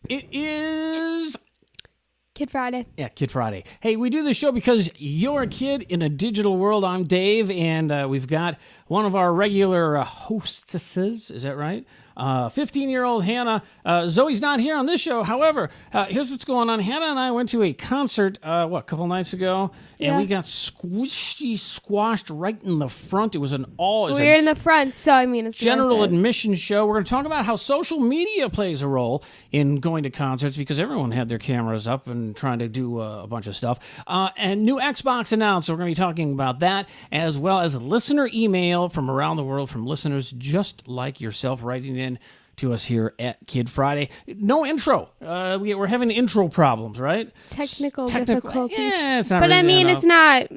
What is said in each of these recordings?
It is Kid Friday. Yeah, Kid Friday. Hey, we do this show because you're a kid in a digital world. I'm Dave, and we've got one of our regular hostesses. Is that right? 15-year-old Hannah. Zoe's not here on this show. However, here's what's going on. Hannah and I went to a concert, a couple nights ago, and we got squashed right in the front. It was an We're in the front, so I mean, it's general admission show. We're going to talk about how social media plays a role in going to concerts because everyone had their cameras up and trying to do a bunch of stuff. And new Xbox announced, so we're going to be talking about that, as well as listener email from around the world from listeners just like yourself writing in to us here at Kid Friday. No intro. We're having intro problems, right? Technical difficulties. Yeah, it's not. But really, I mean, it's not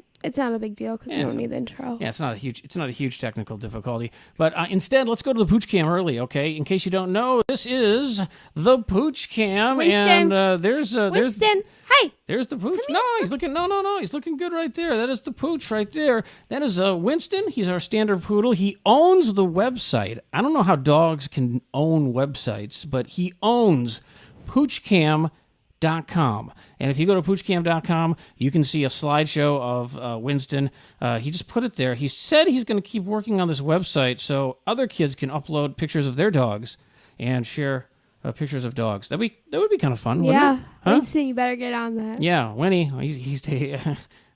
a big deal because you don't need the intro. Yeah, it's not a huge technical difficulty. But instead, let's go to the Pooch Cam early, okay? In case you don't know, this is the Pooch Cam, Winston. and Winston, hi. There's the Pooch. No, he's looking. No, he's looking good right there. That is the Pooch right there. That is Winston. He's our standard poodle. He owns the website. I don't know how dogs can own websites, but he owns PoochCam.com. And if you go to poochcam.com, you can see a slideshow of Winston. He just put it there. He said he's going to keep working on this website so other kids can upload pictures of their dogs and share pictures of dogs. That would be kind of fun, wouldn't it? Huh? Winston, you better get on that. Yeah, Winnie, he's it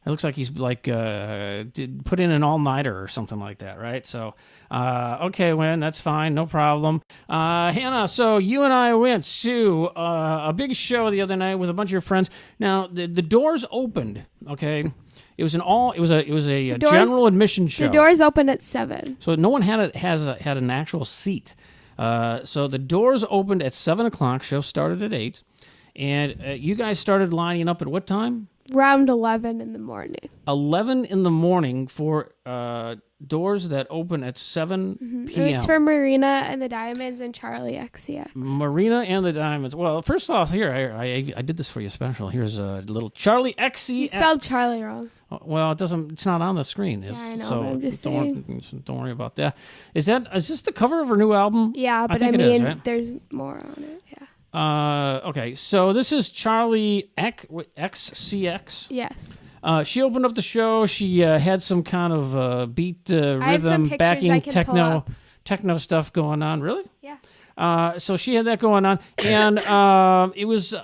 looks like he's like put in an all-nighter or something like that, right? So, okay, Win, that's fine, no problem. Hannah, so you and I went to a big show the other night with a bunch of your friends. Now, the doors opened, okay? It was a general admission show. The doors opened at 7. So no one had an actual seat. So the doors opened at 7 o'clock. Show started at 8. And you guys started lining up at what time? Around 11 in the morning. 11 in the morning for doors that open at 7 p.m. It was for Marina and the Diamonds and Charlie XCX. Marina and the Diamonds. Well, first off, here, I did this for you special. Here's a little Charlie XCX. You spelled Charlie wrong. Well, it's not on the screen. Yeah, I know, so but I'm just saying. Don't worry about that. Is this the cover of her new album? Yeah, but I mean, it is, right? There's more on it, yeah. Okay, so this is Charlie XCX. Yes. She opened up the show. She had some kind of beat rhythm backing techno stuff going on. Really? Yeah. So she had that going on, and it was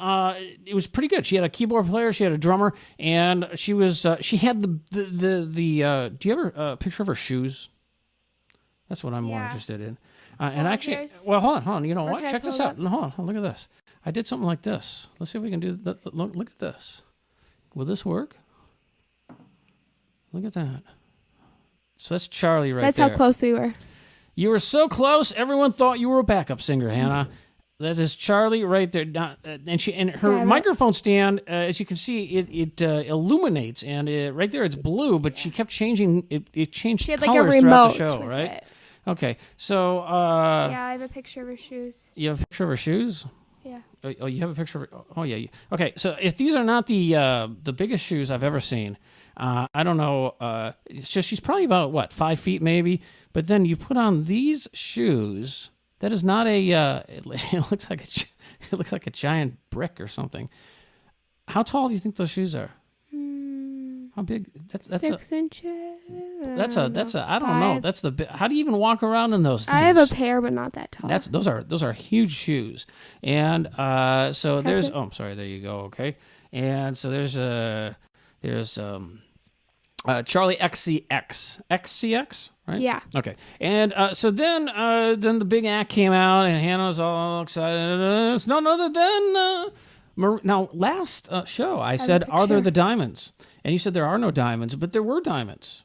pretty good. She had a keyboard player, she had a drummer, and she had the do you have a picture of her shoes? That's what I'm more interested in. And actually, well, hold on. You know what? Check this out. No, hold on. Look at this. I did something like this. Let's see if we can do that. Look at this. Will this work? Look at that. So that's Charlie right there. That's how close we were. You were so close, everyone thought you were a backup singer, Hannah. That is Charlie right there. And her microphone stand, as you can see, it illuminates, and right there it's blue, but she kept changing. It changed colors throughout the show, right? It. Okay, so... yeah, I have a picture of her shoes. You have a picture of her shoes? Yeah. Oh, you have a picture of her... Oh, yeah. Okay, so if these are not the biggest shoes I've ever seen, I don't know, it's just she's probably about, 5 feet maybe, but then you put on these shoes, that is not it looks like a giant brick or something. How tall do you think those shoes are? How big? That's 6 inches. I don't know. That's how do you even walk around in those things? I have a pair, but not that tall. Those are huge shoes. And so there's I'm sorry, there you go. Okay. And so there's Charlie XCX, right? Yeah. Okay. And so then the big act came out, and Hannah's all excited. It's none other than now, last show, I said, are there the diamonds? And you said there are no diamonds, but there were diamonds.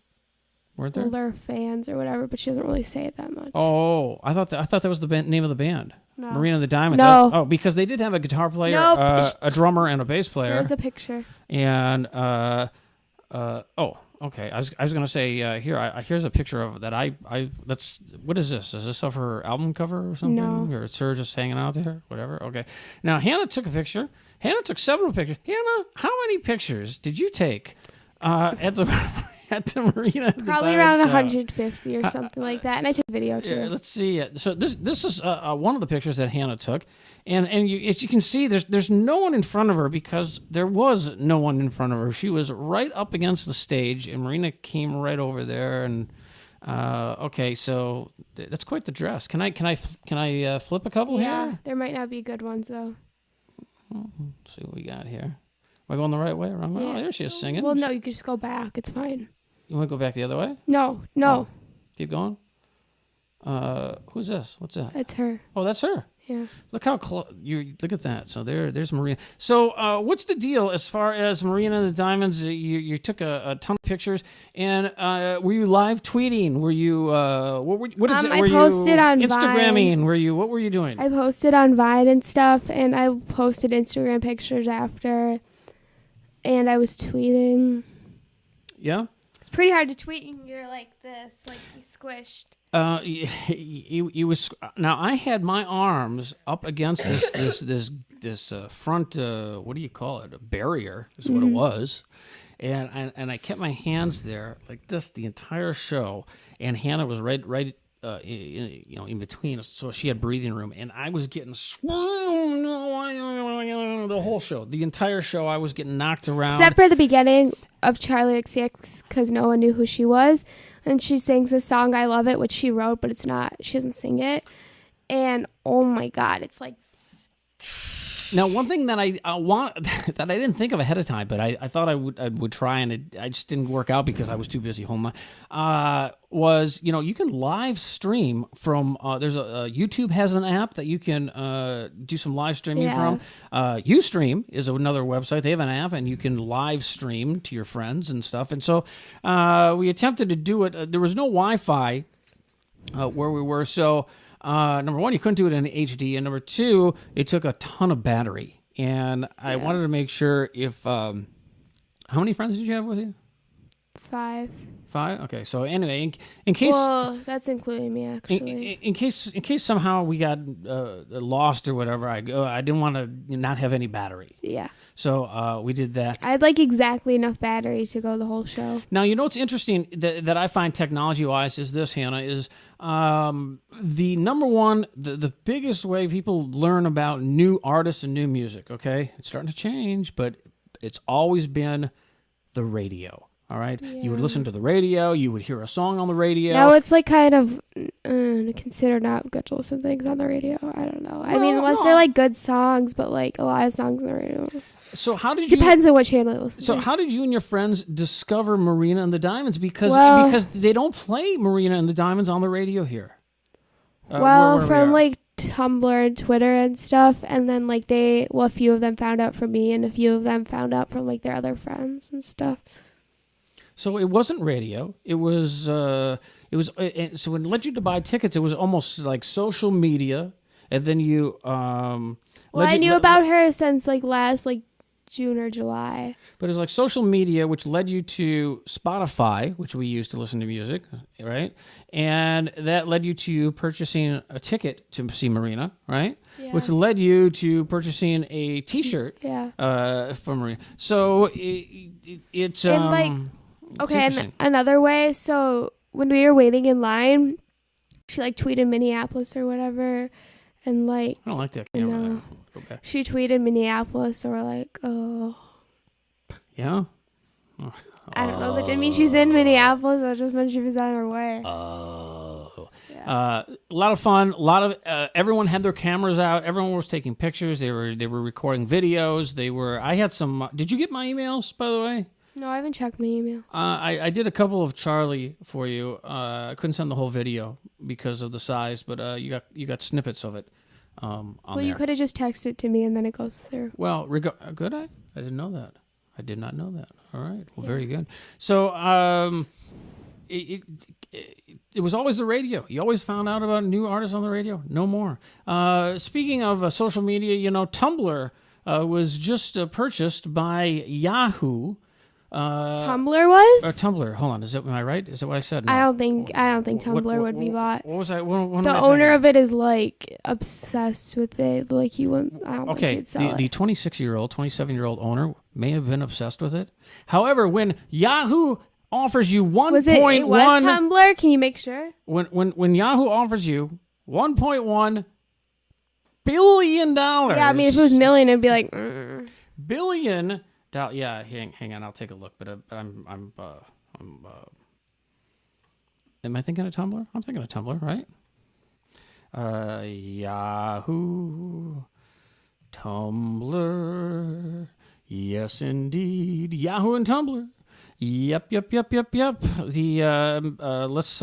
Weren't there? Well, they're fans or whatever, but she doesn't really say it that much. Oh, I thought that was the name of the band. No. Marina and the Diamonds. No. Because they did have a guitar player, a drummer, and a bass player. Here's a picture. And, okay. I was going to say, here's a picture of that. What is this? Is this of her album cover or something? No. Or it's her just hanging out there? Whatever. Okay. Now, Hannah took a picture. Hannah took several pictures. Hannah, how many pictures did you take at at the Marina. At Probably the around Diamond show. 150 or something like that. And I took a video too. Yeah, let's see. So this is one of the pictures that Hannah took, and as you can see, there's no one in front of her because there was no one in front of her. She was right up against the stage, and Marina came right over there. And okay, so that's quite the dress. Can I flip a couple here? There might not be good ones though. Let's see what we got here. Am I going the right way or wrong way? Oh, there she is singing. Well, no, you could just go back. It's fine. You want to go back the other way? No. Oh, keep going. Who's this? What's that? It's her. Oh, that's her. Yeah. Look how close you look at that. So there's Marina. So what's the deal as far as Marina and the Diamonds? You took a ton of pictures, and were you live tweeting? Were you what is it? I Were posted you on Instagramming? Vine. What were you doing? I posted on Vine and stuff, and I posted Instagram pictures after, and I was tweeting. Yeah. It's pretty hard to tweet when you're like this, like you squished. He was now. I had my arms up against this front. What do you call it? A barrier is what it was, and I kept my hands there like this the entire show. And Hannah was right in between us, so she had breathing room, and I was getting the whole show, the entire show. I was getting knocked around, except for the beginning of Charlie XX, because no one knew who she was, and she sings this song "I Love It," which she wrote, but it's not. She doesn't sing it, and oh my god, it's like. Now, one thing that I want that I didn't think of ahead of time, but I thought I would try, and I just didn't work out because I was too busy home. Was you can live stream from there's a YouTube has an app that you can do some live streaming from. Ustream is another website. They have an app, and you can live stream to your friends and stuff. And so we attempted to do it. There was no Wi-Fi where we were, so. Number one, you couldn't do it in HD, and number two, it took a ton of battery. And I wanted to make sure if how many friends did you have with you? 5. 5? Okay. So anyway, in case that's including me actually. In case somehow we got lost or whatever, I didn't want to not have any battery. Yeah. So we did that. I had like exactly enough battery to go the whole show. Now, what's interesting that I find technology-wise is this, Hannah, is the number one, the biggest way people learn about new artists and new music, okay? It's starting to change, but it's always been the radio, all right? Yeah. You would listen to the radio. You would hear a song on the radio. Now it's like kind of considered not good to listen to things on the radio. I don't know. I mean, unless they're like good songs, but like a lot of songs on the radio. So how did you... Depends on what channel you listen to. So how did you and your friends discover Marina and the Diamonds? Because they don't play Marina and the Diamonds on the radio here. From like Tumblr and Twitter and stuff, and then like a few of them found out from me, and a few of them found out from like their other friends and stuff. So it wasn't radio. It was so when it led you to buy tickets, it was almost like social media, and then you I knew about her since like last June or July. But it was like social media, which led you to Spotify, which we use to listen to music, right? And that led you to purchasing a ticket to see Marina, right? Yeah. Which led you to purchasing a T-shirt for Marina. So it's and and another way. So when we were waiting in line, she tweeted Minneapolis or whatever. And I don't like that camera there. Go back. She tweeted Minneapolis, so we're like, oh. Yeah? I don't know. That didn't mean she's in Minneapolis. That just meant she was on her way. Oh. Yeah. A lot of fun. A lot of everyone had their cameras out. Everyone was taking pictures. They were recording videos. I had some. Did you get my emails, by the way? No, I haven't checked my email. I did a couple of Charlie for you. I couldn't send the whole video because of the size, but you got snippets of it. You could have just texted it to me and then it goes through. Well, could I? I didn't know that. I did not know that. All right. Well, very good. So it was always the radio. You always found out about new artists on the radio. No more. Speaking of social media, Tumblr was just purchased by Yahoo. Tumblr was? Tumblr. Hold on. Am I right? Is that what I said? No. I don't think Tumblr would be bought. What was I? What the owner of it is obsessed with it. He wouldn't. I don't think he'd sell the 27-year-old owner may have been obsessed with it. However, when Yahoo offers you 1.1. Was it was Tumblr? Can you make sure? When Yahoo offers you $1.1 billion. Yeah, I mean, if it was million, it'd be like billion. Yeah, hang on, I'll take a look. But I'm am I thinking of Tumblr? I'm thinking of Tumblr, right? Yahoo, Tumblr. Yes, indeed. Yahoo and Tumblr. Yep. The let's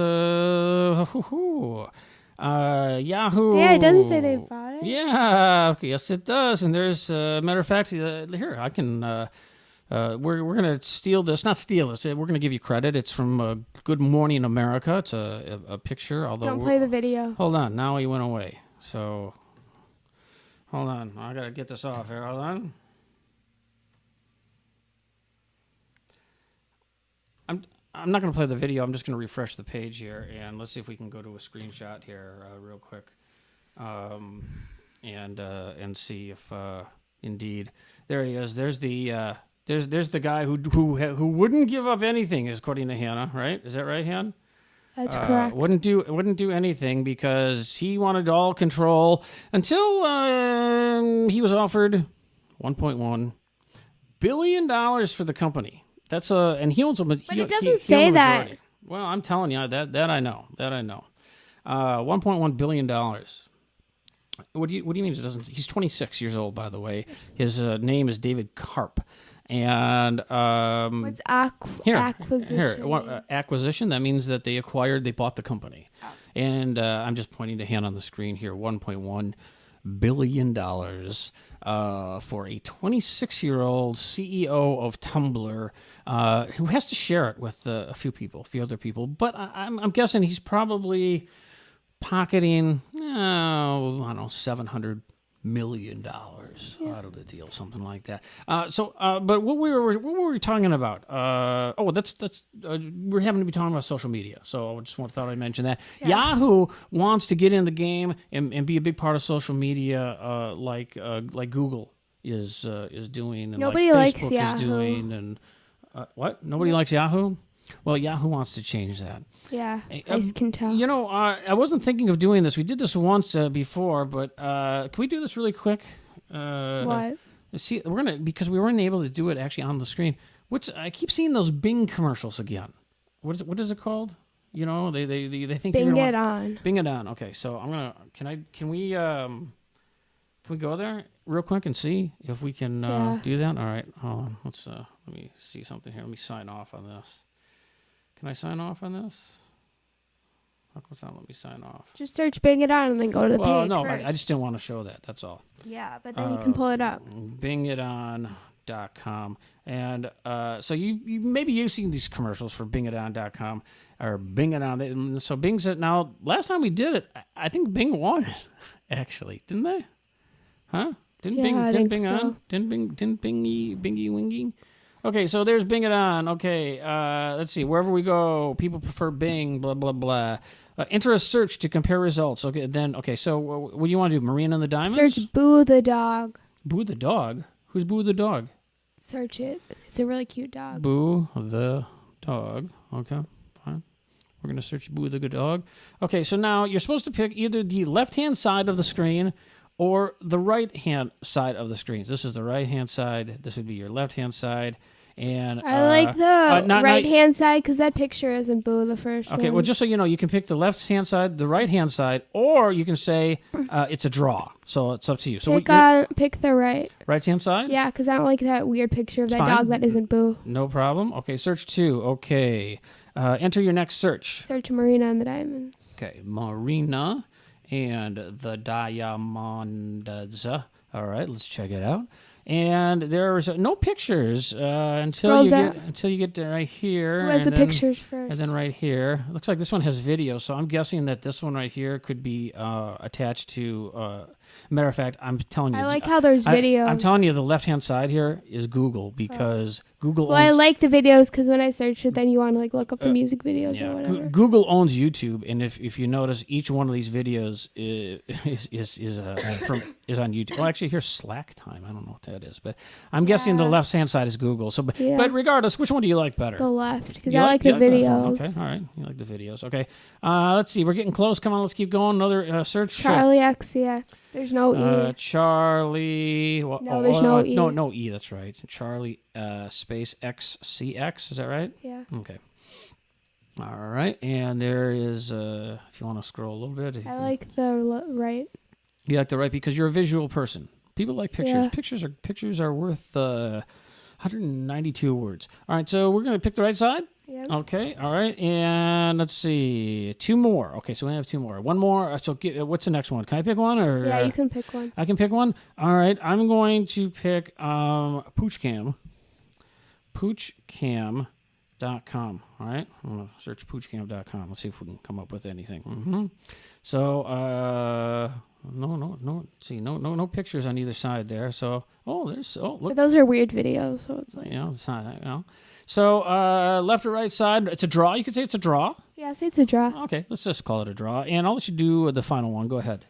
Yahoo. Yeah, it doesn't say they bought it. Yeah, yes, it does. And there's matter of fact, here I can. We're gonna steal this. Not steal this. We're gonna give you credit. It's from Good Morning America. It's a picture. Although don't play the video. Hold on. Now he went away. So hold on. I gotta get this off here. Hold on. I'm not going to play the video. I'm just going to refresh the page here, and let's see if we can go to a screenshot here real quick, and see if indeed there he is. There's the there's the guy who wouldn't give up anything, according to Hannah. Right? Is that right, Hannah? That's correct. Wouldn't do anything because he wanted all control until he was offered $1.1 billion for the company. That's and he owns a. But it doesn't say that. Well, I'm telling you that I know. $1.1 billion. What do you mean it doesn't? He's 26 years old, by the way. His name is David Karp. And what's acquisition? Here, acquisition. That means that they bought the company. Oh. And I'm just pointing to hand on the screen here. $1.1 billion for a 26-year-old CEO of Tumblr. Who has to share it with a few other people. But I'm guessing he's probably pocketing, I don't know, $700 million out of the deal, something like that. But what were we talking about? We're having to be talking about social media. So I just thought I'd mention that. Yeah. Yahoo wants to get in the game and be a big part of social media, like Google is doing, and nobody like Facebook likes Yahoo. Is doing, and what? Nobody likes Yahoo? Well, Yahoo wants to change that. Yeah, I can tell. You know, I wasn't thinking of doing this. We did this once before, but can we do this really quick? What? See, because we weren't able to do it actually on the screen. I keep seeing those Bing commercials again. What is it called? You know, they think Bing it on. Bing it on. Okay, so I'm gonna. Can we go there real quick and see if we can do that? All right, hold on. Let me see something here. Let me sign off on this. Can I sign off on this? What's not let me sign off? Just search Bing it on and then go to the page. No, first. I just didn't want to show that. That's all. Yeah, but then you can pull it up. Bingiton.com. And so maybe you've seen these commercials for bingiton.com or Bing It On. So Bing said, now, last time we did it, I think Bing won it, actually. Didn't they? Huh? Didn't Bing on? Didn't Bingy Wingy? Okay, so there's Bing It On. Okay, let's see. Wherever we go, people prefer Bing, blah, blah, blah. Enter a search to compare results. Okay, so what do you want to do? Marina and the Diamonds? Search Boo the Dog. Boo the Dog? Who's Boo the Dog? Search it. It's a really cute dog. Boo the Dog. Okay, fine. We're going to search Boo the Dog. Okay, so now you're supposed to pick either the left-hand side of the screen or the right-hand side of the screen. This is the right-hand side. This would be your left-hand side. And I like the right-hand side because that picture isn't Boo the first one. Okay, well, just so you know, you can pick the left-hand side, the right-hand side, or you can say it's a draw. So it's up to you. So pick the right-hand side? Yeah, because I don't like that weird picture of that dog that isn't Boo. No problem. Okay, search 2. Okay. Enter your next search. Search Marina and the Diamonds. Okay, Marina and the Diamonds. All right, let's check it out. And there's no pictures until you get to right here. Who has the pictures first? And then right here. Looks like this one has video, so I'm guessing that this one right here could be attached to. Matter of fact, I'm telling you. I like how there's videos. I'm telling you, the left-hand side here is Google because Google. Well, I like the videos because when I search it, then you want to look up the music videos or whatever. Google owns YouTube, and if you notice, each one of these videos is on YouTube. Well, actually, here's Slack time. I don't know what that that is. But I'm guessing the left-hand side is Google. So, but regardless, which one do you like better? The left, because I like the videos. Okay, all right. You like the videos. Okay. Let's see. We're getting close. Come on, let's keep going. Another search. Charlie XCX. There's no E. Charlie. Well, no, there's no E. No E. That's right. Charlie space XCX. Is that right? Yeah. Okay. All right. And there is, if you want to scroll a little bit. I like the right. You like the right because you're a visual person. People like pictures. Yeah. Pictures are worth 192 words. All right, so we're going to pick the right side? Yeah. Okay, all right. And let's see. 2 more. Okay, so we have 2 more. 1 more. So what's the next one? Can I pick one? Or yeah, you can pick one. I can pick one? All right, I'm going to pick Poochcam. Poochcam.com. All right, I'm going to search poochcam.com. Let's see if we can come up with anything. Mm-hmm. So, no. See, no pictures on either side there. So, look. But those are weird videos, so it's like. It's not. So, left or right side, it's a draw. You could say it's a draw. Yeah, say it's a draw. Okay, let's just call it a draw. And I'll let you do the final one. Go ahead.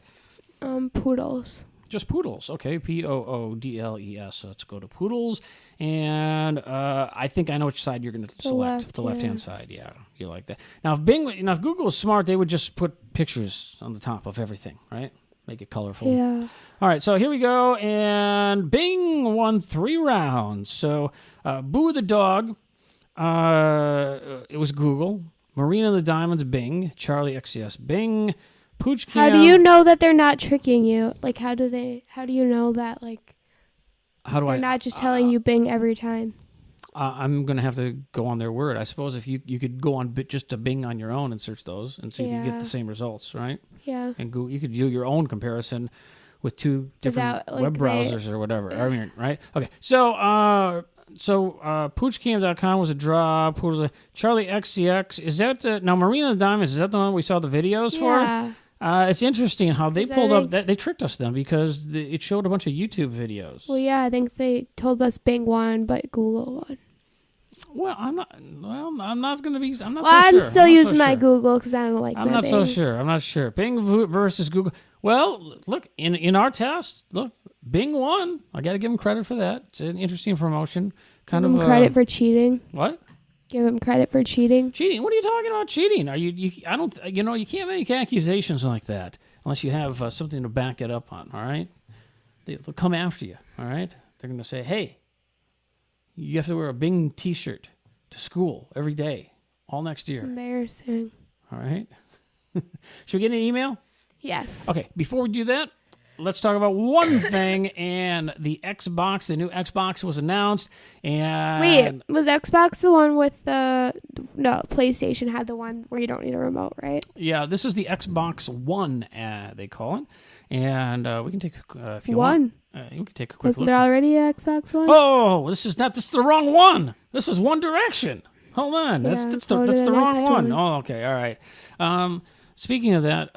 Poodles. Just poodles. Okay, Poodles. So let's go to poodles. And I think I know which side you're going to select. The left-hand side. Yeah, you like that. Now, if Google was smart, they would just put pictures on the top of everything, right? Make it colorful. Yeah. All right, so here we go. And Bing won 3 rounds. So Boo the dog, it was Google. Marina the Diamonds, Bing. Charlie XCS, Bing. Poochcam. How do you know that they're not tricking you? Like, how do you know that, like, they're not just telling you Bing every time? I'm going to have to go on their word. I suppose if you could go on just to Bing on your own and search those and see if you get the same results, right? Yeah. And you could do your own comparison with 2 different web browsers or whatever. I mean, right? Okay. So Poochcam.com was a draw. Charlie XCX. Is that now Marina the Diamonds? Is that the one we saw the videos for? Yeah. It's interesting how they pulled up. They tricked us then because it showed a bunch of YouTube videos. Well, yeah, I think they told us Bing won, but Google won. Well, I'm not going to be. I'm not. Well, so sure. I'm still using my Google because I don't like. I'm not so sure. I'm not sure. Bing versus Google. Well, look in our test. Look, Bing won. I got to give him credit for that. It's an interesting promotion. Give him credit for cheating. What? Give him credit for cheating. Cheating? What are you talking about? Cheating? Are you? I don't. You can't make accusations like that unless you have something to back it up on. All right? They'll come after you. All right? They're going to say, "Hey, you have to wear a Bing T-shirt to school every day, all next year." It's embarrassing. All right? Should we get an email? Yes. Okay. Before we do that, let's talk about one thing. And the Xbox, the new Xbox was announced. And wait, was Xbox the one with the? No, PlayStation had the one where you don't need a remote, right? Yeah, this is the Xbox One, they call it. And we can take if you want. You can take a quick look. Wasn't there already an Xbox One? Oh, this is the wrong one. This is One Direction. Hold on, Yeah, that's the wrong one. Oh, okay, all right. Speaking of that,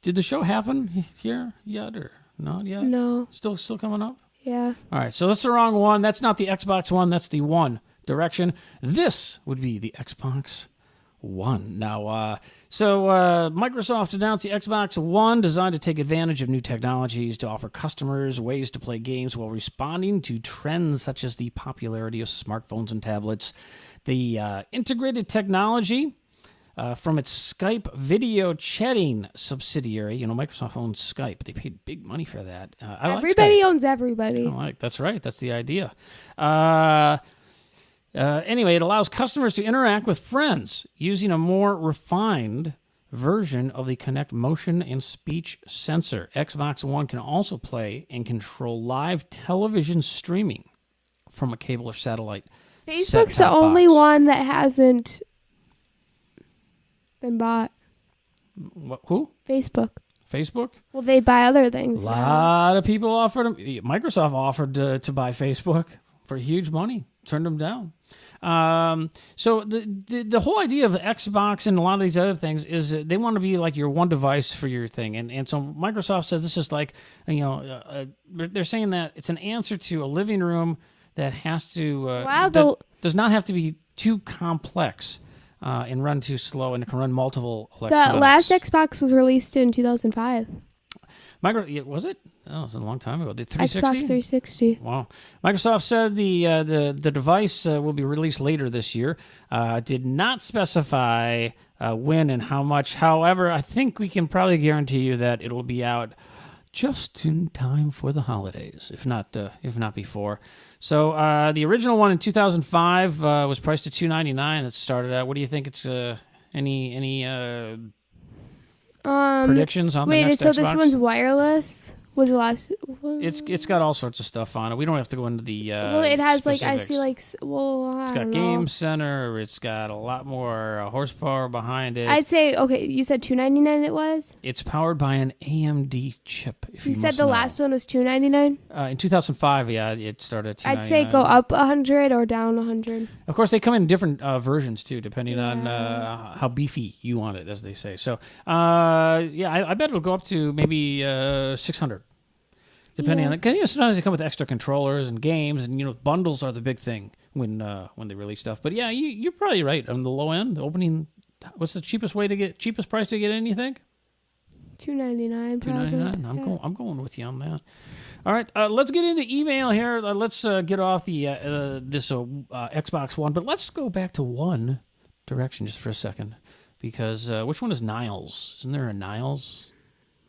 did the show happen here yet or not yet? No. Still coming up? Yeah. All right, so that's the wrong one. That's not the Xbox One. That's the One Direction. This would be the Xbox One. Now, Microsoft announced the Xbox One, designed to take advantage of new technologies to offer customers ways to play games while responding to trends such as the popularity of smartphones and tablets. The integrated technology from its Skype video chatting subsidiary. Microsoft owns Skype. They paid big money for that. Everybody owns everybody. That's right. That's the idea. Anyway, it allows customers to interact with friends using a more refined version of the Kinect motion and speech sensor. Xbox One can also play and control live television streaming from a cable or satellite. Facebook's the only one that hasn't been bought. Who? Facebook. Well, they buy other things. A lot of people offered them. Microsoft offered to buy Facebook for huge money. Turned them down. So the whole idea of Xbox and a lot of these other things is they want to be like your one device for your thing. And so Microsoft says this is like, they're saying that it's an answer to a living room that has to, does not have to be too complex and run too slow, and it can run multiple electronics. The last Xbox was released in 2005. Was it? Oh, it was a long time ago. The 360? Xbox 360. Wow. Microsoft said the device will be released later this year. Did not specify when and how much. However, I think we can probably guarantee you that it'll be out just in time for the holidays, if not before. So the original one in 2005 was priced at $299. That started out. What do you think? It's any predictions on the next Wait, so Xbox? this one's wireless? Was the last one? It's got all sorts of stuff on it. We don't have to go into the well, it has specifics. I see I It's don't got know. Game Center. It's got a lot more horsepower behind it. I'd say okay. You said $299. It was. It's powered by an AMD chip. If you said must the know. last one was $299. In 2005, yeah, it started at $299. I'd say go up 100 or down 100. Of course, they come in different versions too, depending on how beefy you want it, as they say. So, I bet it'll go up to maybe 600. Depending on it, because sometimes they come with extra controllers and games, and bundles are the big thing when they release stuff. But yeah, you're probably right on the low end. The opening, what's the cheapest price to get anything? $299 probably. $299. I'm going with you on that. All right, let's get into email here. Let's get off the this Xbox One, but let's go back to One Direction just for a second, because which one is Niles? Isn't there a Niles?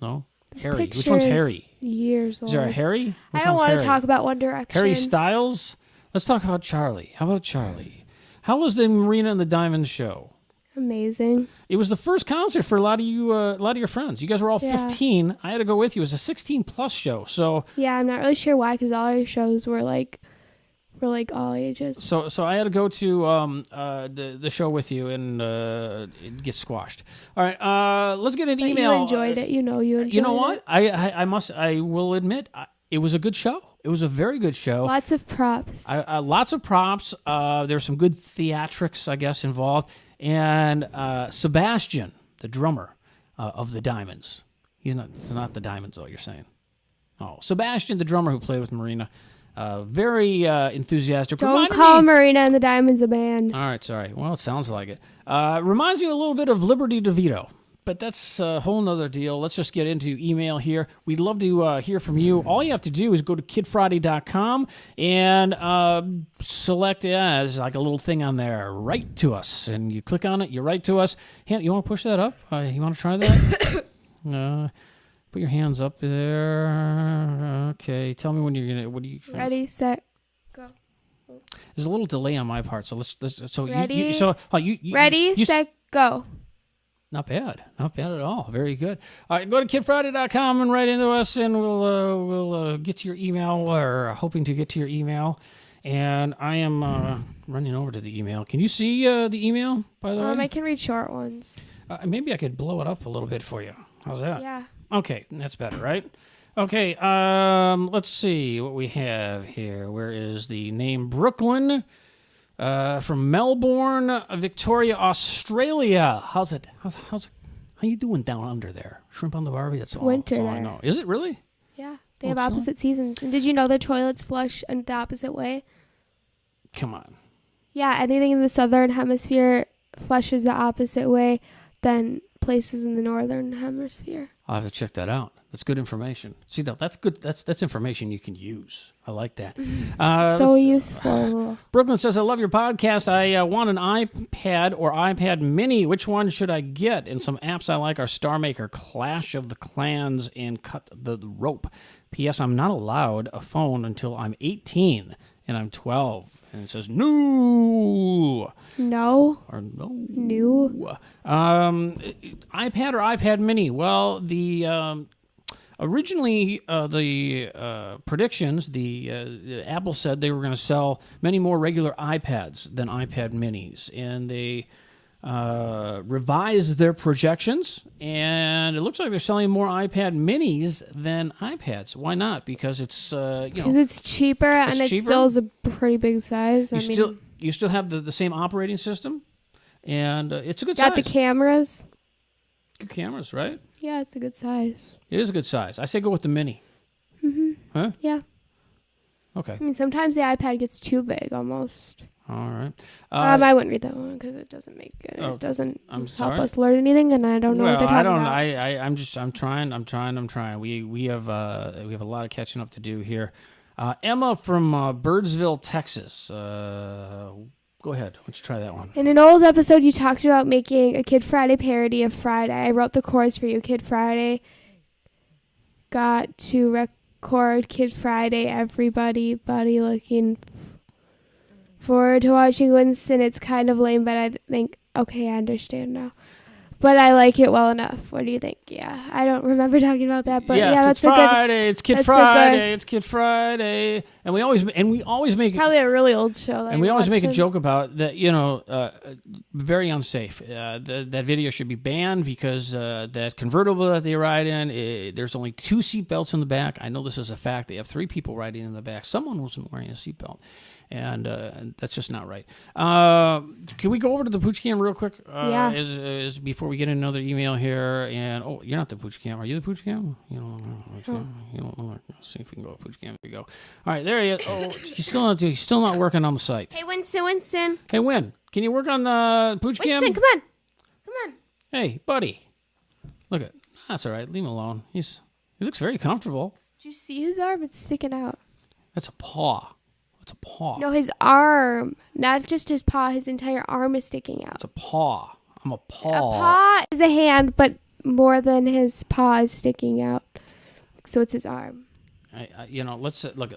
No. Harry. Which one's Harry? Years old. Is there a Harry? I don't want to talk about One Direction. Harry Styles? Let's talk about Charlie. How about Charlie? How was the Marina and the Diamonds show? Amazing. It was the first concert for a lot of your friends. You guys were all 15. I had to go with you. It was a 16-plus show. So yeah, I'm not really sure why, because all our shows were like all ages. So I had to go to the show with you, and it gets squashed. All right, let's get an email. You enjoyed it. You enjoyed it. You know what? I will admit, it was a good show. It was a very good show. Lots of props. Lots of props. There's some good theatrics, I guess, involved. And Sebastian, the drummer of the Diamonds. It's not the Diamonds, though, you're saying. Oh, Sebastian, the drummer who played with Marina. Very enthusiastic. Don't call Marina and the Diamonds a band. All right, sorry. Well, it sounds like it. Reminds me a little bit of Liberty DeVito, but that's a whole nother deal. Let's just get into email here. We'd love to hear from you. All you have to do is go to kidfriday.com and select, there's like a little thing on there, write to us. And you click on it, you write to us. You want to push that up? You want to try that? Put your hands up there. Okay, tell me when you're gonna. What do you? Ready, set, go. There's a little delay on my part, so let's. So ready. You ready, set, go. Not bad at all. Very good. All right, go to kidfriday.com and write into us, and we'll get to your email, or hoping to get to your email. And I am running over to the email. Can you see the email, by the way? I can read short ones. Maybe I could blow it up a little bit for you. How's that? Yeah. Okay, that's better, right? Okay, let's see what we have here. Where is the name? Brooklyn, from Melbourne, Victoria, Australia. How's it? How you doing down under there? Shrimp on the Barbie? That's all I know. Is it really? Yeah, they have opposite seasons. And did you know the toilets flush in the opposite way? Come on. Yeah, anything in the southern hemisphere flushes the opposite way than places in the northern hemisphere. I'll have to check that out. That's good information. See, no, that's good. That's information you can use. I like that. So useful. Brooklyn says, I love your podcast. I want an iPad or iPad mini. Which one should I get? And some apps I like are Star Maker, Clash of the Clans, and Cut the Rope. P.S. I'm not allowed a phone until I'm 18, and I'm 12. And it says, no. No. Or no. New. iPad or iPad mini? Well, the... Originally, the predictions, the Apple said they were going to sell many more regular iPads than iPad minis, and they revised their projections, and it looks like they're selling more iPad minis than iPads. Why not? Because it's because it's cheaper, and it still is a pretty big size. You still have the same operating system, and it's a good size. Got the cameras. Good cameras, right? Yeah, it's a good size. It is a good size. I say go with the mini. Mm-hmm. Huh? Yeah. Okay. I mean, sometimes the iPad gets too big, almost. All right. I wouldn't read that one because it doesn't make it. Oh, It doesn't I'm help sorry? us learn anything, and I don't know what they're talking about. I'm trying. We have a lot of catching up to do here. Emma from Birdsville, Texas. Go ahead. Why don't you try that one? In an old episode, you talked about making a Kid Friday parody of Friday. I wrote the chorus for you. Kid Friday got to record Kid Friday. Everybody, buddy, looking forward to watching Winston. It's kind of lame, but I think, okay, I understand now. But I like it well enough. What do you think? Yeah, I don't remember talking about that, but yeah, that's Friday. It's Kid that's Friday. It's Kid Friday, and we always make It's probably a really old show. And we always make a joke about that. Very unsafe. That video should be banned because that convertible that they ride in, there's only 2 seatbelts in the back. I know this is a fact. They have 3 people riding in the back. Someone wasn't wearing a seatbelt. And that's just not right. Can we go over to the Pooch Cam real quick? Yeah. Is before we get another email here. And you're not the Pooch Cam. Are you the Pooch Cam? You don't know. You don't know. Let's see if we can go to Pooch Cam. There we go. All right, there he is. Oh, he's still not working on the site. Hey, Winston. Hey, Win. Can you work on the Pooch Cam? Winston, come on. Hey, buddy. Look at. That's all right. Leave him alone. He looks very comfortable. Did you see his arm? It's sticking out. That's a paw. It's a paw. No, his arm. Not just his paw. His entire arm is sticking out. It's a paw. I'm a paw. A paw is a hand, but more than his paw is sticking out. So it's his arm. Let's look.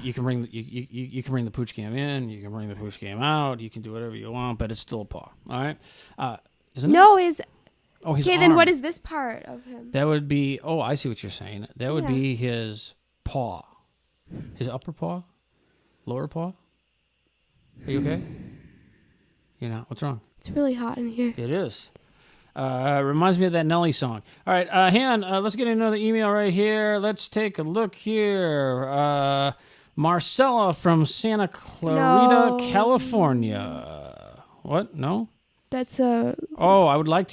You can bring you can bring the Pooch Cam in. You can bring the Pooch Cam out. You can do whatever you want, but it's still a paw. All right. Isn't no, it? his. Oh, his okay, arm. then what is this part of him? That would be. Oh, I see what you're saying. That would be his paw, his upper paw. Lower paw? Are you okay? You're not? What's wrong? It's really hot in here. It is. Reminds me of that Nelly song. All right, Han, let's get another email right here. Let's take a look here. Marcella from Santa Clarita, California. What? No? That's a... Oh, I would love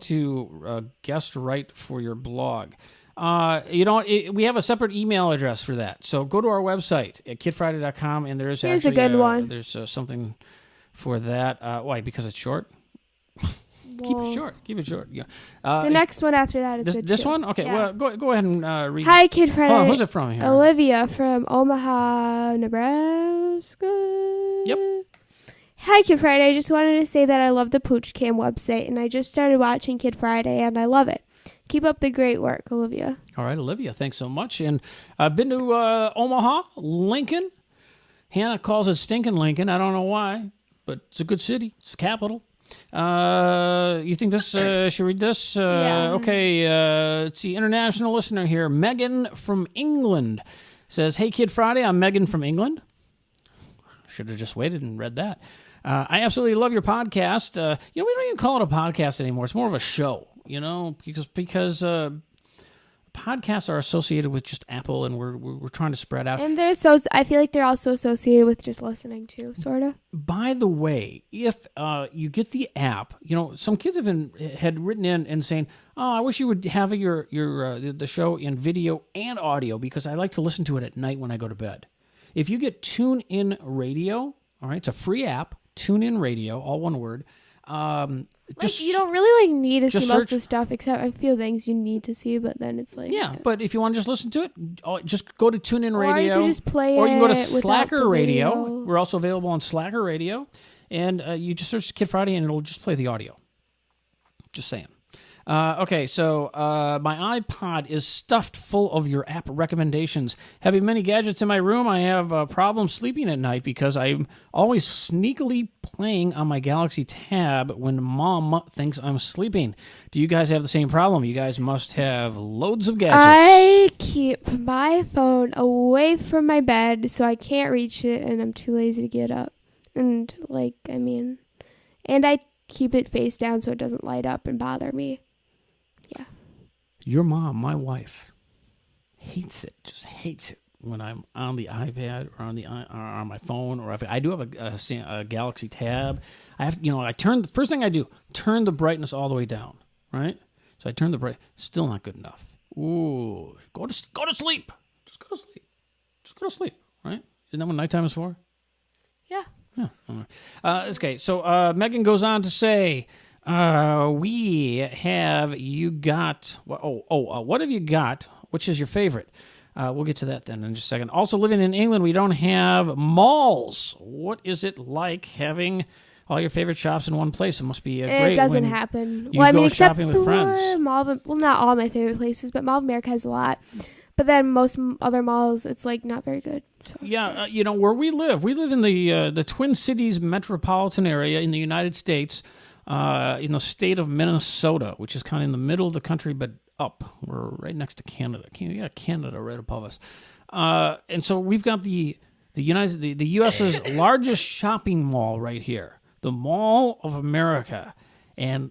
to guest write for your blog. We have a separate email address for that. So go to our website at kidfriday.com, and there's Here's a good one. There's something for that. Why? Because it's short? Keep it short. Yeah. The next one after that is good This too. one? Okay, Yeah. well, go ahead and read. Hi, Kid Friday. Hold on, who's it from here? Olivia from Omaha, Nebraska. Yep. Hi, Kid Friday. I just wanted to say that I love the Pooch Cam website, and I just started watching Kid Friday, and I love it. Keep up the great work, Olivia. All right, Olivia, thanks so much. And I've been to Omaha, Lincoln. Hannah calls it Stinking Lincoln. I don't know why, but it's a good city. It's the capital. You think this? Should read this? Yeah. Okay. Let's see. International listener here. Megan from England says, "Hey, Kid Friday. I'm Megan from England." Should have just waited and read that. I absolutely love your podcast. We don't even call it a podcast anymore. It's more of a show. Because podcasts are associated with just Apple, and we're trying to spread out. And I feel like they're also associated with just listening too, sort of. By the way, if you get the app, some kids had written in and saying, "Oh, I wish you would have the show in video and audio because I like to listen to it at night when I go to bed." If you get TuneIn Radio, all right, it's a free app. TuneIn Radio, all one word. You don't really need to see most of search, the stuff, except I feel things you need to see, but then it's but if you want to just listen to it, just go to TuneIn Radio. Or you can just play or you can go to it Slacker Radio. video. We're also available on Slacker Radio, and you just search Kid Friday and it'll just play the audio. Just saying. Okay, so my iPod is stuffed full of your app recommendations. Having many gadgets in my room, I have problems sleeping at night because I'm always sneakily playing on my Galaxy Tab when Mom thinks I'm sleeping. Do you guys have the same problem? You guys must have loads of gadgets. I keep my phone away from my bed so I can't reach it, and I'm too lazy to get up. And I keep it face down so it doesn't light up and bother me. Yeah. Your mom, my wife, hates it when I'm on the iPad or on my phone, or if I do have a Galaxy Tab. I have, the first thing I do, turn the brightness all the way down, right? So I turn the still not good enough. Ooh, go to sleep. Just go to sleep, right? Isn't that what nighttime is for? Yeah. Yeah. Okay. So Megan goes on to say, we have you got. What have you got? Which is your favorite? We'll get to that then in just a second. Also, living in England, we don't have malls. What is it like having all your favorite shops in one place? It must be great. It doesn't happen. You go except shopping with friends. Not all my favorite places, but Mall of America has a lot. But then most other malls, it's like not very good. So. Yeah, where we live in the Twin Cities metropolitan area in the United States, in the state of Minnesota, which is kind of in the middle of the country, but up. We're right next to Canada. We got Canada right above us, and so we've got the U.S.'s largest shopping mall right here, the Mall of America, and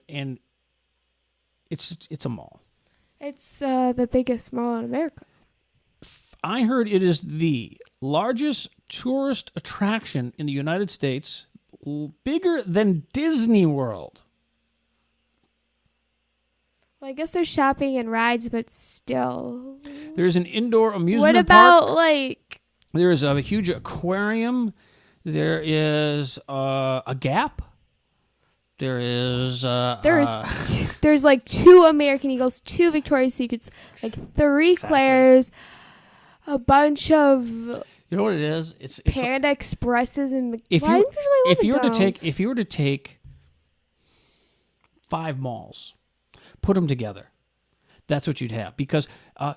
it's a mall. It's the biggest mall in America. I heard it is the largest tourist attraction in the United States, bigger than Disney World. Well, I guess there's shopping and rides, but still. There's an indoor amusement park. What about, like... There is a huge aquarium. There is a Gap. There is... there's like 2 American Eagles, 2 Victoria's Secrets, like 3 Claire's, a bunch of... You know what it is? It's Panda Expresses and... If you were to take 5 malls, put them together, that's what you'd have, because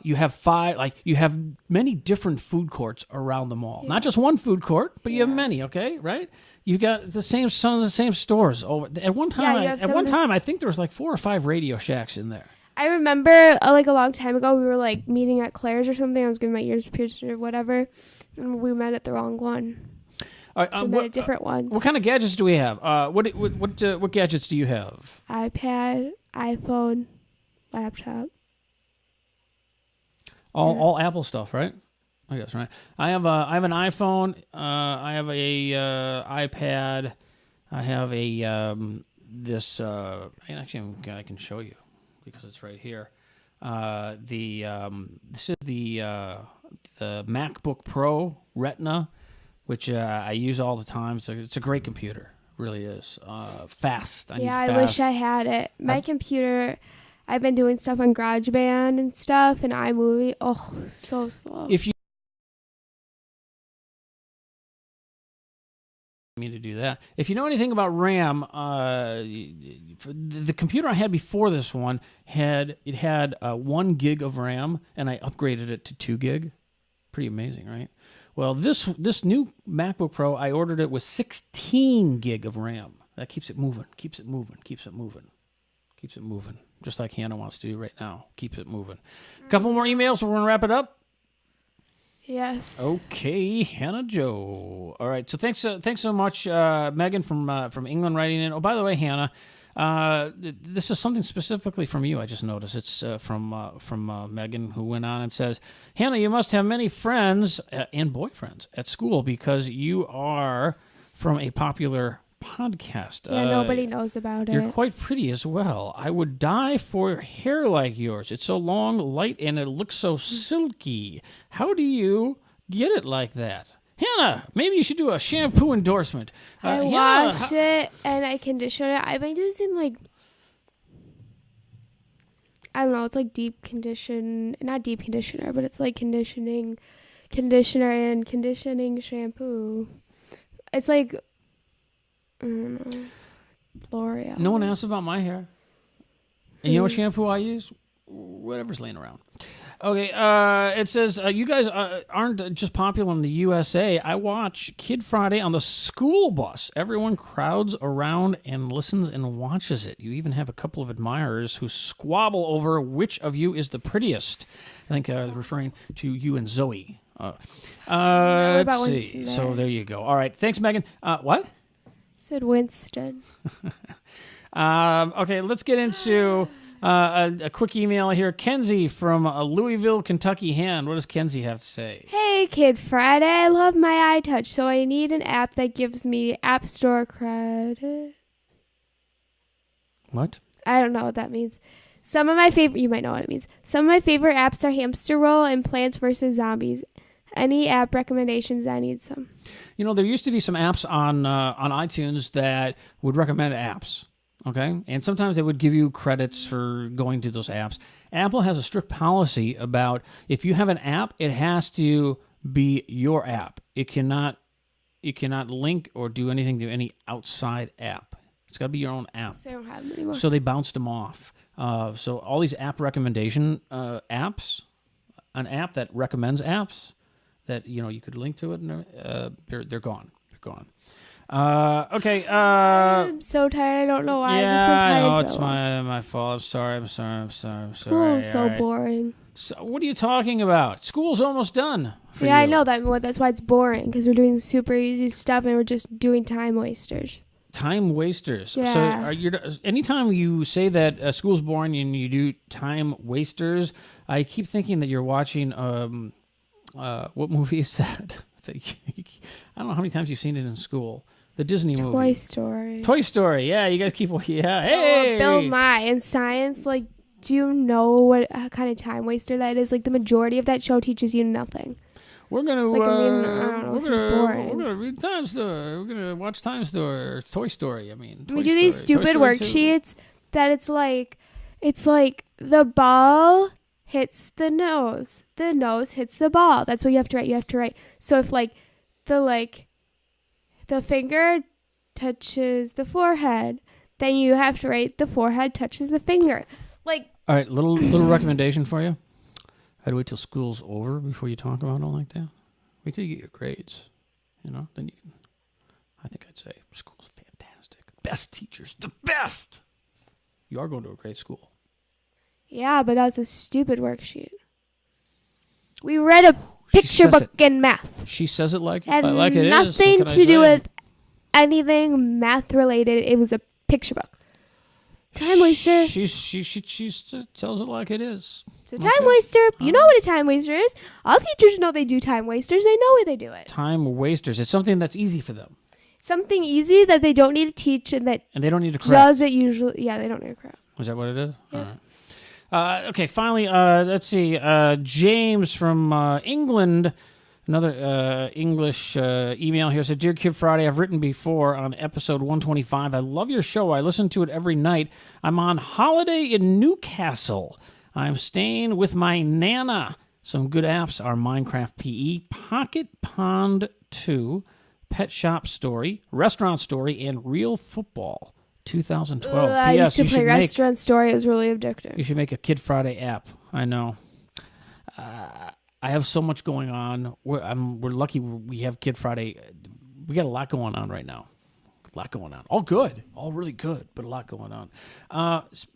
you have 5, like you have many different food courts around the mall. Yeah. Not just one food court, but you have many. Okay, right? You got the same stores over at one time. I think there was like 4 or 5 Radio Shacks in there. I remember like a long time ago, we were like meeting at Claire's or something. I was getting my ears pierced or whatever, and we met at the wrong one. All right, so we met at different ones. What kind of gadgets do we have? What gadgets do you have? iPad, iPhone, laptop. All Apple stuff, right? I guess, right. I have an iPhone. I have a iPad. I have a this. Actually, I can show you because it's right here. This is the MacBook Pro Retina, which I use all the time. It's a great computer. It really is. Fast. I wish I had it. My computer. I've been doing stuff on GarageBand and stuff, and iMovie. Oh, so slow. If you me to do that. If you know anything about RAM, the computer I had before this one had 1 gig of RAM, and I upgraded it to 2 gig. Pretty amazing, right? Well, this new MacBook Pro, I ordered it with 16 gig of RAM. That keeps it moving, just like Hannah wants to do right now. Keeps it moving. A couple more emails, we're going to wrap it up. Yes. Okay, Hannah Jo. All right. So thanks so much, Megan from England writing in. Oh, by the way, Hannah, this is something specifically from you. I just noticed it's from Megan, who went on and says, Hannah, you must have many friends and boyfriends at school because you are from a popular podcast. Yeah, nobody knows about it. You're quite pretty as well. I would die for hair like yours. It's so long, light, and it looks so silky. How do you get it like that? Hannah, maybe you should do a shampoo endorsement. I wash it and I condition it. I've been using like, I don't know, it's like not deep conditioner, but it's like conditioner and conditioning shampoo. It's like, I don't know, L'Oreal. No one asks about my hair. And you know what shampoo I use? Whatever's laying around. Okay, it says, you guys aren't just popular in the USA. I watch Kid Friday on the school bus. Everyone crowds around and listens and watches it. You even have a couple of admirers who squabble over which of you is the prettiest. I think referring to you and Zoe. Let's see. So there you go. All right, thanks, Megan. What? Said Winston. Okay, let's get into a quick email here. Kenzie from Louisville, Kentucky. What does Kenzie have to say? Hey, Kid Friday. I love my iTouch, so I need an app that gives me App Store credit. What? I don't know what that means. You might know what it means. Some of my favorite apps are Hamster Roll and Plants vs. Zombies. Any app recommendations? I need some. You know, there used to be some apps on iTunes that would recommend apps. Okay, and sometimes they would give you credits for going to those apps. Apple has a strict policy about if you have an app, it has to be your app. It cannot link or do anything to any outside app. It's got to be your own app. So I don't have them anymore. So they bounced them off. So all these app recommendation apps, an app that recommends apps that you could link to it, and they're gone. They're gone. Okay. I'm so tired. I don't know why. Yeah, I've just been tired. I know it's my fault. I'm sorry. School is so boring. So what are you talking about? School's almost done. Yeah, I know that. That's why it's boring, because we're doing super easy stuff and we're just doing time wasters. Time wasters. Yeah. So anytime you say that school's boring and you do time wasters, I keep thinking that you're watching. What movie is that? I don't know how many times you've seen it in school. The Disney movie. Toy Story. Toy Story. Yeah, you guys keep. Yeah. Hey. Bill Nye in science. Like, do you know what kind of time waster that is? Like, the majority of that show teaches you nothing. We're gonna. I don't know. It's just boring. We're gonna read Time Story. We're gonna watch Time Story or Toy Story. We do these stupid worksheets that it's like the ball hits the nose hits the ball. That's what you have to write. So if the finger touches the forehead, then you have to write the forehead touches the finger. Like, all right, little recommendation for you. I'd wait till school's over before you talk about it like that. Wait till you get your grades. Then you can. I think I'd say school's fantastic. Best teachers, the best. You are going to a great school. Yeah, but that's a stupid worksheet. We read a picture book in math. She says it like it is. Nothing to do with anything math related. It was a picture book. Time waster. She tells it like it is. It's a time waster. You know what a time waster is. All teachers know they do time wasters. They know why they do it. Time wasters. It's something that's easy for them. Something easy that they don't need to teach and they don't need to correct. Does it usually? Yeah, they don't need to correct. Is that what it is? Yeah. All right. Okay, finally, let's see. James from England, another English email here, said, Dear Kid Friday, I've written before on episode 125. I love your show. I listen to it every night. I'm on holiday in Newcastle. I'm staying with my Nana. Some good apps are Minecraft PE, Pocket Pond 2, Pet Shop Story, Restaurant Story, and Real Football. 2012. I used to play Restaurant Story. It was really addictive. You should make a Kid Friday app. I know. I have so much going on. We're lucky we have Kid Friday. We got a lot going on right now. A lot going on. All good. All really good, but a lot going on.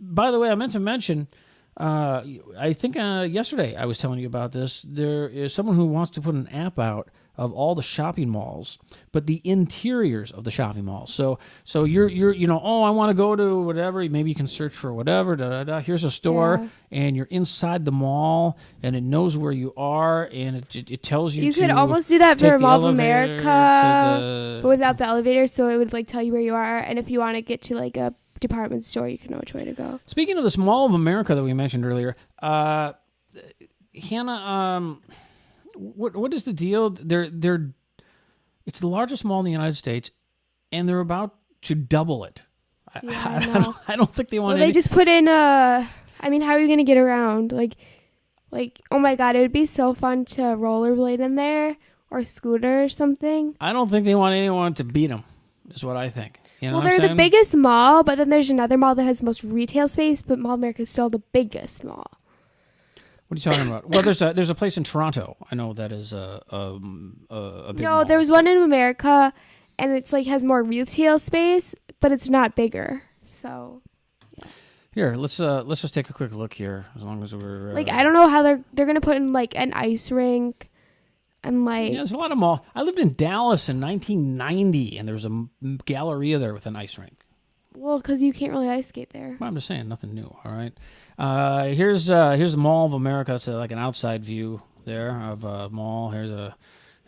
By the way, I meant to mention, I think yesterday I was telling you about this. There is someone who wants to put an app out of all the shopping malls, but the interiors of the shopping malls. So you're I want to go to whatever. Maybe you can search for whatever. Here's a store, and you're inside the mall, and it knows where you are, and it tells you. You could almost do that for Mall of America, but without the elevator. So it would tell you where you are, and if you want to get to a department store, you can know which way to go. Speaking of this Mall of America that we mentioned earlier, Hannah. What is the deal? It's the largest mall in the United States, and they're about to double it. Yeah, I don't think they want. Well, they just put in how are you going to get around? Like, oh my God, it would be so fun to rollerblade in there or scooter or something. I don't think they want anyone to beat them. Is what I think. Well, they're the biggest mall, but then there's another mall that has the most retail space, but Mall of America is still the biggest mall. What are you talking about? Well, there's a place in Toronto. I know that is a big mall. There was one in America, and it's has more retail space, but it's not bigger. So, yeah. Here, let's just take a quick look here. As long as we're I don't know how they're gonna put in an ice rink, and there's a lot of mall. I lived in Dallas in 1990, and there was a Galleria there with an ice rink. Well, because you can't really ice skate there. Well, I'm just saying, nothing new. All right. Here's the Mall of America. It's like an outside view there of a mall. Here's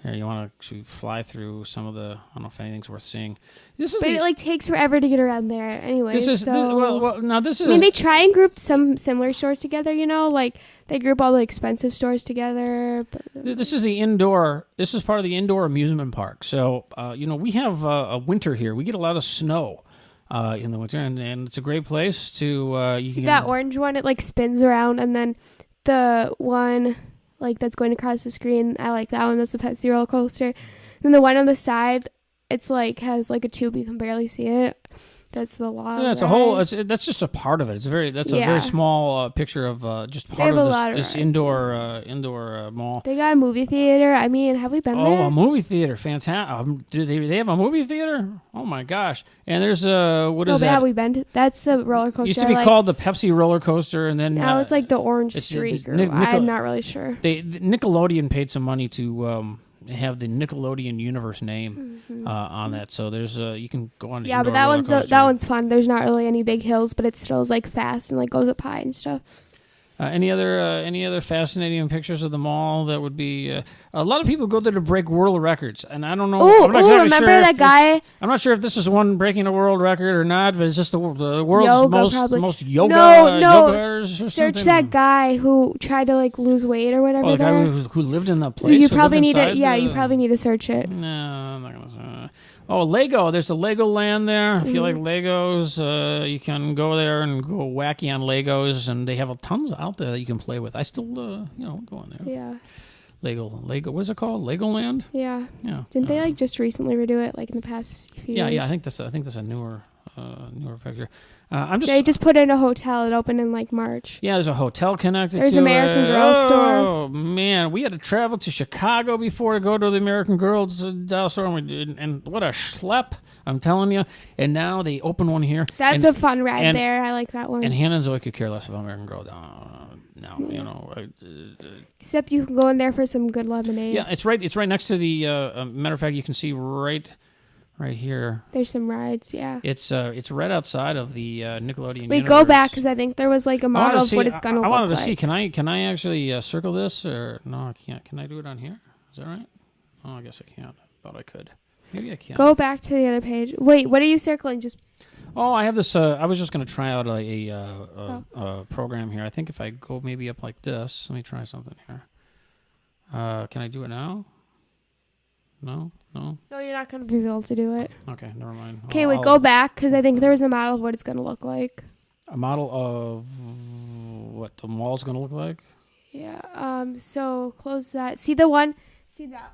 Here, you want to actually fly through some of the... I don't know if anything's worth seeing. But it like takes forever to get around there anyway. This is... now this is... I mean, they try and group some similar stores together, like they group all the expensive stores together. But, this is the indoor... This is part of the indoor amusement park. So, we have a winter here. We get a lot of snow in the winter, and it's a great place to... see that orange one? It like spins around, and then the one... like that's going across the screen. I like that one. That's a Pepsi roller coaster. Then the one on the side, it's like has like a tube. You can barely see it. That's the log. Yeah, it's a whole. That's just a part of it. That's a very small picture of just part of this indoor mall. They got a movie theater. I mean, have we been there? Oh, a movie theater, fantastic! Do they have a movie theater? Oh my gosh! And there's what is that? Have we been? That's the roller coaster. It used to be called the Pepsi roller coaster, and then now it's like the Orange Streak. I'm not really sure. Nickelodeon paid some money to have the Nickelodeon universe name on that, so there's you can go on. Yeah, but that one's fun. There's not really any big hills, but it still is like fast and like goes up high and stuff. Any other fascinating pictures of the mall that would be? A lot of people go there to break world records, and I don't know. Remember that guy? I'm not sure if this is one breaking a world record or not, but it's just the world's most yoga. No. Search that guy who tried to like lose weight or whatever. Oh, the guy who lived in the place. You probably need to. Yeah, you probably need to search it. No, I'm not gonna. Oh, Lego. There's a Lego land there. If you like Legos, you can go there and go wacky on Legos, and they have tons out there that you can play with. I still, go in there. Yeah. Lego. What is it called? Legoland? Yeah. Yeah. Didn't they like just recently redo it like in the past few years? Yeah. I think that's a newer picture. They just put in a hotel. It opened in like March. Yeah, there's a hotel connected. There's to American Girl store. Oh man, we had to travel to Chicago before to go to the American Girl doll store, and what a schlep! I'm telling you. And now they open one here. That's a fun ride there. I like that one. And Hannah and Zoe could care less about American Girl doll. No, except you can go in there for some good lemonade. Yeah, it's right next to the. Matter of fact, you can see right here. There's some rides, yeah. It's right outside of the Nickelodeon. Wait, go back because I think there was like a model of what it's gonna look like. I wanted to see. Can I actually circle this or no? I can't. Can I do it on here? Is that right? Oh, I guess I can't. I thought I could. Maybe I can. Go back to the other page. Wait, what are you circling? Just. Oh, I have this. I was just gonna try out a program here. I think if I go maybe up like this, let me try something here. Can I do it now? No, you're not going to be able to do it. Okay, never mind. Okay, go back because I think there was a model of what it's going to look like. A model of what the mall's going to look like? Yeah. So close that. See the one? See that?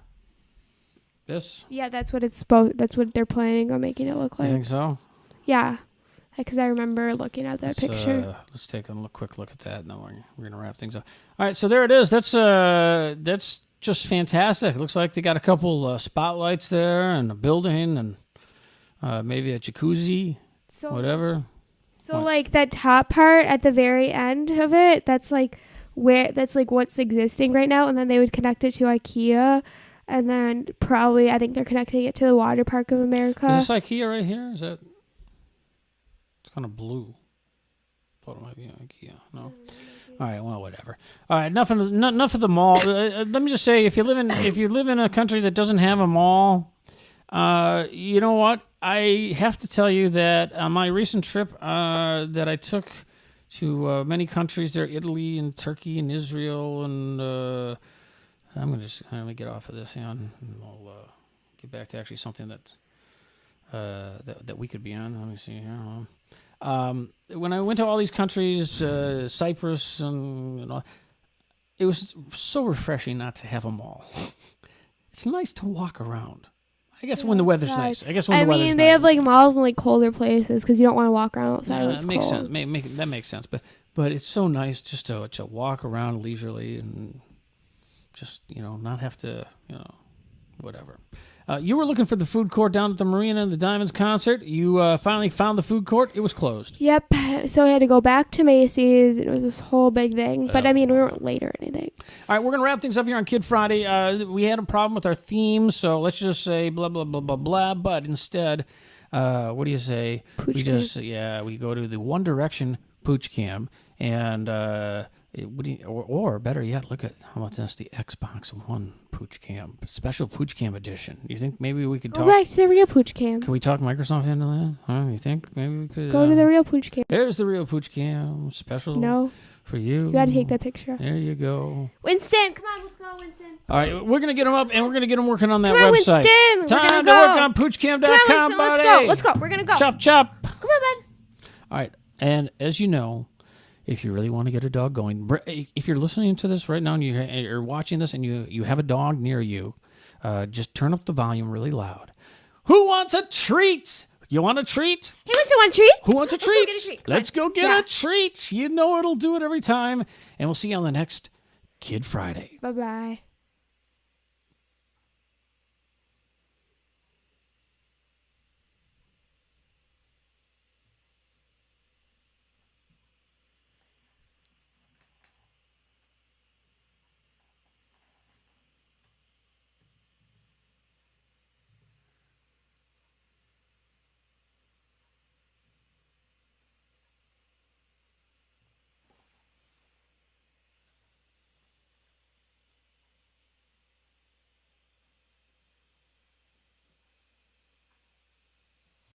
This? Yeah, that's what that's what they're planning on making it look like. You think so? Yeah, because I remember looking at that picture. Let's take a quick look at that, and then we're going to wrap things up. All right, so there it is. That's just fantastic. It looks like they got a couple spotlights there and a building and maybe a jacuzzi, whatever. So like that top part at the very end of it, that's like what's existing right now, and then they would connect it to IKEA, and then probably I think they're connecting it to the Water Park of America. Is this IKEA right here? Is that? It's kind of blue. Thought it might be IKEA. No. All right, well, whatever. All right, enough of the mall. Let me just say, if you live in a country that doesn't have a mall, you know what? I have to tell you that on my recent trip that I took to many countries there, Italy and Turkey and Israel, and I'm gonna get off of this, and we'll get back to actually something that we could be on. Let me see here. When I went to all these countries, Cyprus and all, it was so refreshing not to have a mall. It's nice to walk around. I guess when the weather's nice. I mean, they have like malls in like colder places because you don't want to walk around outside when it's that makes cold. Sense. That makes sense. But it's so nice just to walk around leisurely and just not have to whatever. You were looking for the food court down at the Marina and the Diamonds concert. You finally found the food court. It was closed. Yep. So I had to go back to Macy's. It was this whole big thing. But, I mean, we weren't late or anything. All right, we're going to wrap things up here on Kid Friday. We had a problem with our theme, so let's just say blah, blah, blah, blah, blah. But instead, what do you say? Pooch cam. We go to the One Direction Pooch Cam. And, or better yet, look at, how about this, the Xbox One Pooch Cam, special Pooch Cam edition. You think maybe we could Go talk? back to the real Pooch Cam. Can we talk Microsoft into that? Huh? You think maybe we could Go to the real Pooch Cam. There's the real Pooch Cam special. No, for you. you gotta take that picture. There you go. Winston, come on, let's go, Winston. All right, we're gonna get him up and we're gonna get him working on that Come on, website. Winston. Time We're gonna to go. work on poochcam.com, Come on, Winston, buddy. let's go. We're gonna go. Chop, chop. Come on, bud. All right, and as you know, if you really want to get a dog going, if you're listening to this right now and you're watching this and you have a dog near you, just turn up the volume really loud. Who wants a treat? You want a treat? Hey, Winston, want a treat? Who wants a treat? Let's go get a treat. Let's go get a treat. You know it'll do it every time. And we'll see you on the next Kid Friday. Bye-bye.